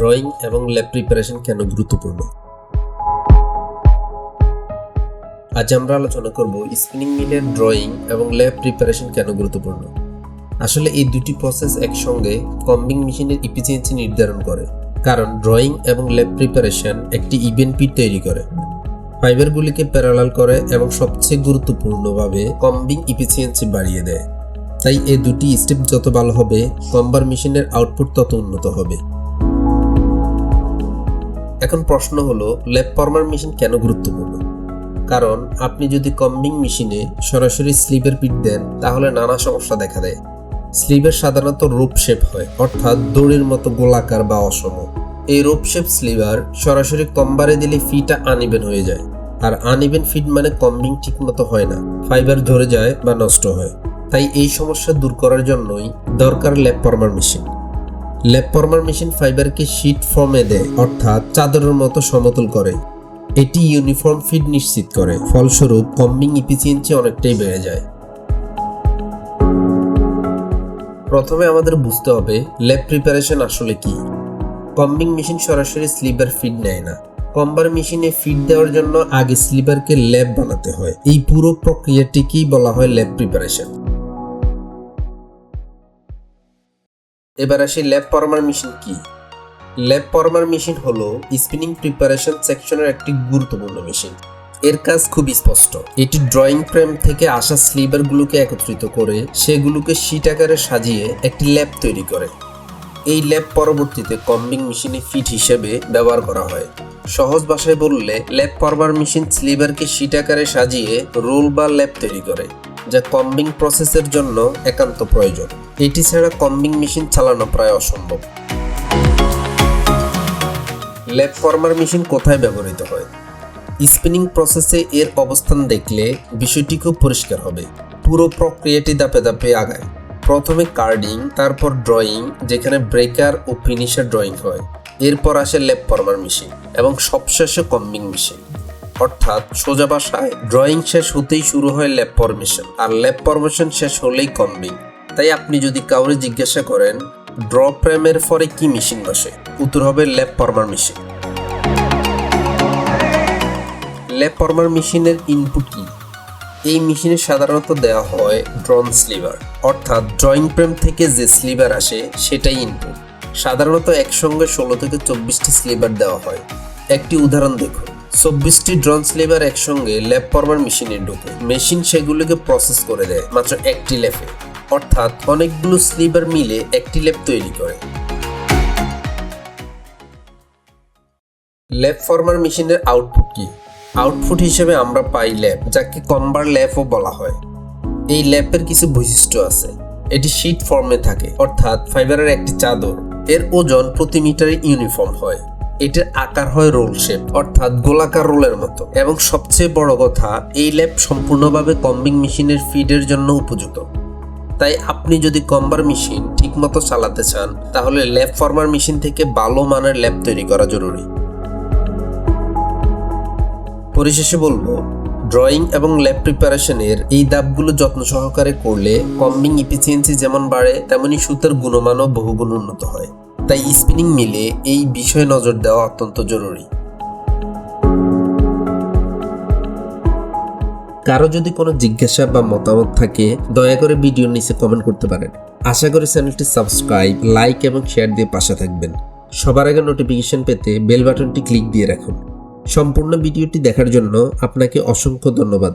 Drawing এবং lab preparation কেন গুরুত্বপূর্ণ। আজ আমরা আলোচনা করব স্পিনিং মিলের ড্রয়িং এবং ল্যাব প্রিপারেশন কেন গুরুত্বপূর্ণ। আসলে এই দুটি প্রসেস একসঙ্গে কম্বিং মেশিনের এফিসিয়েন্সি নির্ধারণ করে, কারণ ড্রয়িং এবং ল্যাব প্রিপারেশন একটি ইভেন্ট পিট তৈরি করে, ফাইবারগুলিকে প্যারালাল করে এবং সবচেয়ে গুরুত্বপূর্ণভাবে কম্বিং এফিসিয়েন্সি বাড়িয়ে দেয়। তাই এই দুটি স্টেপ যত ভালো হবে, কম্বার মেশিনের আউটপুট তত উন্নত হবে। এখন প্রশ্ন হলো, ল্যাব ফর্মার মেশিন কেন গুরুত্বপূর্ণ? কারণ আপনি যদি কম্বিং মেশিনে সরাসরি স্লিভের পিট দেন, তাহলে নানা সমস্যা দেখা দেয়। স্লিভের সাধারণত রোপ শেপ হয়, অর্থাৎ দড়ির মতো গোলাকার বা অসম। এই রোপ শেপ স্লিভার সরাসরি কম্বারে দিলে ফিটা আনইভেন হয়ে যায়, আর আনইভেন ফিট মানে কম্বিং ঠিক মতো হয় না, ফাইবার ঝরে যায় বা নষ্ট হয়। তাই এই সমস্যা দূর করার জন্যই দরকার lab former machine. Lab former machine ফাইবারকে শীট ফর্মে দেয়, অর্থাৎ চাদরের মতো সমতল করে। এটি ইউনিফর্ম ফিট নিশ্চিত করে, ফলস্বরূপ কম্বিং এফিসিয়েন্সি অনেকটাই বেড়ে যায়। প্রথমে আমাদের বুঝতে হবে ল্যাব প্রিপারেশন আসলে কি। কম্বিং মেশিন সরাসরি স্লিভার ফিট নেয় না। কম্বার মেশিনে ফিট দেওয়ার জন্য আগে স্লিভারকে ল্যাব বানাতে হয়। এই পুরো প্রক্রিয়াটিকেই বলা হয় ল্যাব প্রিপারেশন। এবার আসি ল্যাব ফর্মার মেশিন কি। ল্যাব ফর্মার মেশিন হলো স্পিনিং প্রিপারেশন সেকশনের একটি গুরুত্বপূর্ণ মেশিন। এর কাজ খুব স্পষ্ট। এটি ড্রয়িং ফ্রেম থেকে আসা স্লিভারগুলোকে একত্রিত করে সেগুলোকে শীট আকারে সাজিয়ে একটি ল্যাব তৈরি করে। এই ল্যাব পরবর্তীতে কম্বিং মেশিনে ফিট হিসেবে ব্যবহার করা হয়। সহজ ভাষায় বললে, ল্যাব ফর্মার মেশিন স্লিভারকে শীট আকারে সাজিয়ে রোল বা ল্যাব তৈরি করে, যা কম্বিং প্রসেসের জন্য একান্ত প্রয়োজন। এটি ছাড়া কম্বিং মেশিন চালানো প্রায় অসম্ভব। ল্যাব ফর্মার মেশিন কোথায় ব্যবহৃত হয়? স্পিনিং প্রসেসে এর অবস্থান দেখলে বিষয়টি খুব পরিষ্কার হবে। পুরো প্রক্রিয়াটি ধাপে ধাপে আগায়। প্রথমে কার্ডিং, তারপর ড্রয়িং, যেখানে ব্রেকার ও ফিনিশার ড্রয়িং হয়। এরপর আসে ল্যাব ফর্মার মেশিন এবং সবশেষে কম্বিং মেশিন। অর্থাৎ সোজা ভাষায়, ড্রয়িং শেষ হতেই শুরু হয় ল্যাব ফরমেশন, আর ল্যাব ফরমেশন শেষ হলেই কম্বিং। তাই আপনি যদি কাউরে জিজ্ঞাসা করেন ড্র ফ্রেমের পরে কি মেশিন বসে, উত্তর হবে lab former machine. Lab former মেশিনের ইনপুট কি? এই মেশিনে সাধারণত দেওয়া হয় ড্রন স্লিভার, অর্থাৎ ড্রয়িং ফ্রেম থেকে যে স্লিভার আসে সেটাই ইনপুট। সাধারণত একসঙ্গে 16 থেকে 24টি স্লিভার দেওয়া হয়। একটি উদাহরণ দেখুন। 24টি ড্রন স্লিভার একসঙ্গে ল্যাব ফর্মার মেশিনে ঢুকে মেশিন সেগুলোকে প্রসেস করে দেয় মাত্র একটি ল্যাবে, অর্থাৎ অনেকগুলো স্লিভার মিলে একটি ল্যাব তৈরি করে। ল্যাব ফর্মার মেশিনের আউটপুট কি? আউটপুট হিসেবে আমরা পাই ল্যাব, যাকে কম্বার ল্যাবও বলা হয়। এই ল্যাবের কিছু বৈশিষ্ট্য আছে। এটি শীট ফর্মে থাকে, অর্থাৎ ফাইবারের একটি চাদর। এর ওজন প্রতি মিটারে ইউনিফর্ম হয়। এটির আকার হয় রোল শেপ, অর্থাৎ গোলাকার রোলের মতো। এবং সবচেয়ে বড় কথা, এই ল্যাব সম্পূর্ণভাবে কম্বিং মেশিনের ফিডের জন্য উপযুক্ত। তাই আপনি যদি কম্বার মেশিন ঠিকমতো চালাতে চান, তাহলে ল্যাব ফর্মার মেশিন থেকে ভালো মানের ল্যাব তৈরি করা জরুরি। পরিশেষে বলবো, ড্রয়িং এবং ল্যাব প্রিপারেশনের এই ধাপগুলো যত্ন সহকারে করলে কম্বিং এফিসিয়েন্সি যেমন বাড়ে, তেমনি সুতার গুণমানও বহুগুণ উন্নত হয়। তাই স্পিনিং মিলে এই বিষয়ে নজর দেওয়া অত্যন্ত জরুরি। কারো যদি কোনো জিজ্ঞাসা বা মতামত থাকে, দয়া করে ভিডিওর নিচে কমেন্ট করতে পারেন। আশা করি চ্যানেলটি সাবস্ক্রাইব, লাইক এবং শেয়ার দিয়ে পাশে থাকবেন। সবার আগে নোটিফিকেশন পেতে বেল বাটনটি ক্লিক দিয়ে রাখুন। সম্পূর্ণ ভিডিওটি দেখার জন্য আপনাকে অসংখ্য ধন্যবাদ।